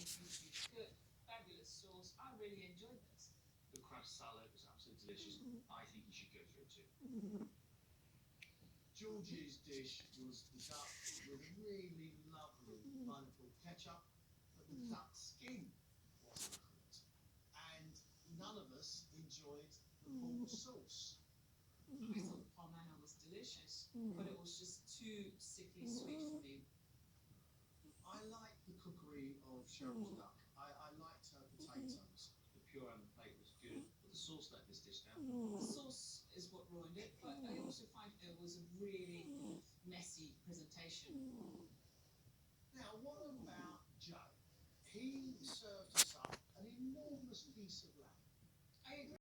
Good, fabulous sauce. I really enjoyed this. The crab salad was absolutely delicious. I think you should go for it too. George's dish was the duck with a really lovely pineapple ketchup, but the duck skin wasn't cooked. And none of us enjoyed the pork sauce. I thought the palmano was delicious, but it was just too sickly sweet for me. I like the cookery of Cheryl's duck. I liked her potatoes. The pure on the plate was good, but the sauce let this dish down. The sauce is what ruined it, but I also find it was a really messy presentation. Now, what about Joe? He served us up an enormous piece of lamb.